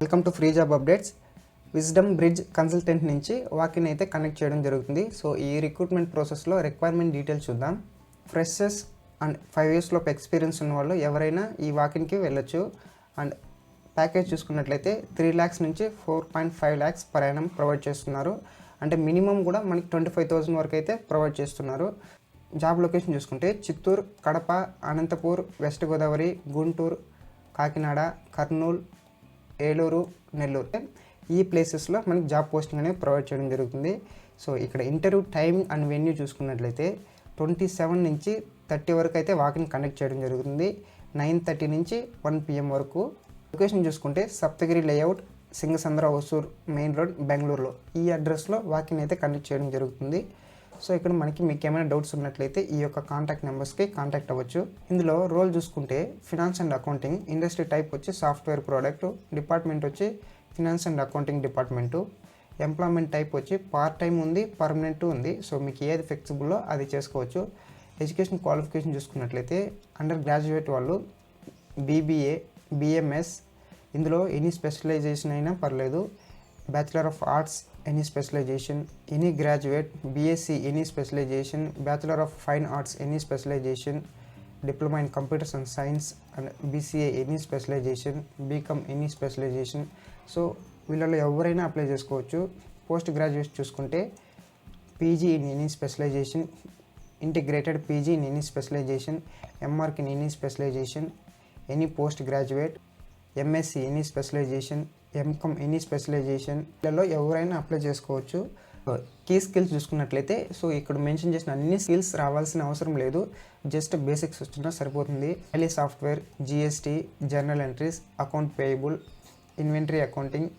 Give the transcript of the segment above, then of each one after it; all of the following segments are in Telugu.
Welcome to free job updates. Wisdom bridge consultant నుంచి వాకిన్ అయితే కనెక్ట్ చేయడం జరుగుతుంది. సో ఈ రిక్రూట్మెంట్ ప్రాసెస్లో రిక్వైర్మెంట్ డీటెయిల్స్ చూద్దాం. ఫ్రెషర్స్ అండ్ 5 years లోపు ఎక్స్పీరియన్స్ ఉన్న వాళ్ళు ఎవరైనా ఈ వాకిన్కి వెళ్ళొచ్చు. అండ్ ప్యాకేజ్ చూసుకున్నట్లయితే 3 lakhs నుంచి 4.5 lakhs per annum ప్రొవైడ్ చేస్తున్నారు. అంటే మినిమం కూడా మనకి 25,000 వరకు అయితే ప్రొవైడ్ చేస్తున్నారు. జాబ్ లొకేషన్ చూసుకుంటే చిత్తూరు, కడప, అనంతపూర్, వెస్ట్ గోదావరి, గుంటూరు, కాకినాడ, కర్నూలు, ఏలూరు, నెల్లూరు ఈ ప్లేసెస్లో మనకి జాబ్ పోస్టింగ్ అనేది ప్రొవైడ్ చేయడం జరుగుతుంది. సో ఇక్కడ ఇంటర్వ్యూ టైం అండ్ వెన్యూ చూసుకున్నట్లయితే 27 నుంచి 30 వరకు అయితే వాకిన్ కండక్ట్ చేయడం జరుగుతుంది. 9:30 నుంచి 1 PM వరకు. లొకేషన్ చూసుకుంటే Saptagiri layout, Singasandra, Hosur main road, బెంగళూరులో ఈ అడ్రస్లో వాకిన్ అయితే కండక్ట్ చేయడం జరుగుతుంది. సో ఇక్కడ మీకు ఏమైనా డౌట్స్ ఉన్నట్లయితే ఈ యొక్క కాంటాక్ట్ నెంబర్స్కి కాంటాక్ట్ అవ్వచ్చు. ఇందులో రోల్ చూసుకుంటే finance and accounting, industry type వచ్చి సాఫ్ట్వేర్ ప్రోడక్ట్, డిపార్ట్మెంట్ వచ్చి finance and accounting department, employment type వచ్చి పార్ట్ టైం ఉంది, పర్మనెంట్ ఉంది. సో మీకు ఏది ఫ్లెక్సిబుల్లో అది చేసుకోవచ్చు. ఎడ్యుకేషన్ క్వాలిఫికేషన్ చూసుకున్నట్లయితే అండర్ గ్రాడ్యుయేట్ వాళ్ళు BBA, BMS, ఇందులో ఎనీ స్పెషలైజేషన్ అయినా పర్లేదు. Bachelor of arts any specialisation, any graduate, BSc any specialisation, bachelor of fine arts any specialisation, diploma in computers and science and BCA any specialisation, BCom any specialisation. So వీళ్ళలో ఎవరైనా అప్లై చేసుకోవచ్చు. పోస్ట్ గ్రాడ్యుయేట్ చూసుకుంటే PG in any specialisation, integrated PG in any specialisation, MArch in any specialisation, any post graduate, MSc any specialisation, MCom any specialisation వీళ్ళలో ఎవరైనా అప్లై చేసుకోవచ్చు. కీ స్కిల్స్ చూసుకున్నట్లయితే సో ఇక్కడ మెన్షన్ చేసిన అన్ని స్కిల్స్ రావాల్సిన అవసరం లేదు. జస్ట్ బేసిక్స్ వచ్చినా సరిపోతుంది. Tally software, GST, journal entries, account payable, inventory accounting,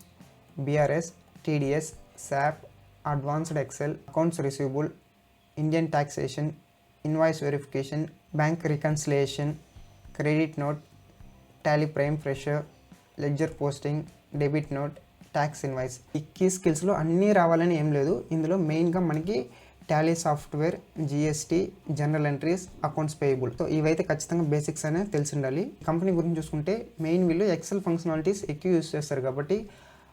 BRS, TDS, SAP, advanced Excel, accounts receivable, Indian taxation, invoice verification, bank reconciliation, credit note, Tally prime fresher, ledger posting, debit note, tax invoice. ఈ కీ స్కిల్స్లో అన్నీ రావాలని ఏం లేదు. ఇందులో మెయిన్గా మనకి Tally software, GST, general entries, accounts payable. So ఇవైతే ఖచ్చితంగా బేసిక్స్ అనేది తెలిసి ఉండాలి. కంపెనీ గురించి చూసుకుంటే మెయిన్ వీళ్ళు ఎక్సెల్ ఫంక్షనాలిటీస్ ఎక్కువ యూస్ చేస్తారు కాబట్టి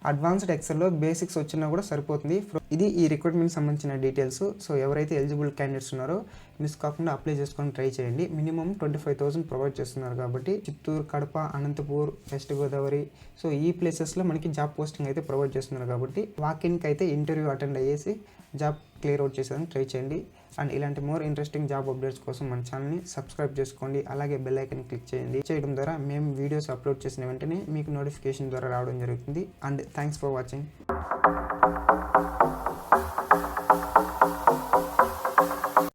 అడ్వాన్స్డ్ ఎక్సెల్లో బేసిక్స్ వచ్చినా కూడా సరిపోతుంది. ఇది ఈ రిక్రూట్మెంట్ సంబంధించిన డీటెయిల్స్. సో ఎవరైతే ఎలిజిబుల్ క్యాండిడేట్స్ ఉన్నారో మిస్ కాకుండా అప్లై చేసుకొని ట్రై చేయండి. మినిమం 25,000 ప్రొవైడ్ చేస్తున్నారు కాబట్టి చిత్తూరు, కడప, అనంతపూర్, వెస్ట్ గోదావరి సో ఈ ప్లేసెస్లో మనకి జాబ్ పోస్టింగ్ అయితే ప్రొవైడ్ చేస్తున్నారు కాబట్టి వాకిన్కి అయితే ఇంటర్వ్యూ అటెండ్ అయ్యేసి జాబ్ క్లియర్ అవుట్ చేసేదని ట్రై చేయండి. అండ్ ఇలాంటి మోర్ ఇంట్రెస్టింగ్ జాబ్ అప్డేట్స్ కోసం మన ఛానల్ని సబ్స్క్రైబ్ చేసుకోండి. అలాగే బెల్ ఐకన్ క్లిక్ చేయండి. చేయడం ద్వారా మేము వీడియోస్ అప్లోడ్ చేసిన వెంటనే మీకు నోటిఫికేషన్ ద్వారా రావడం జరుగుతుంది. And thanks for watching.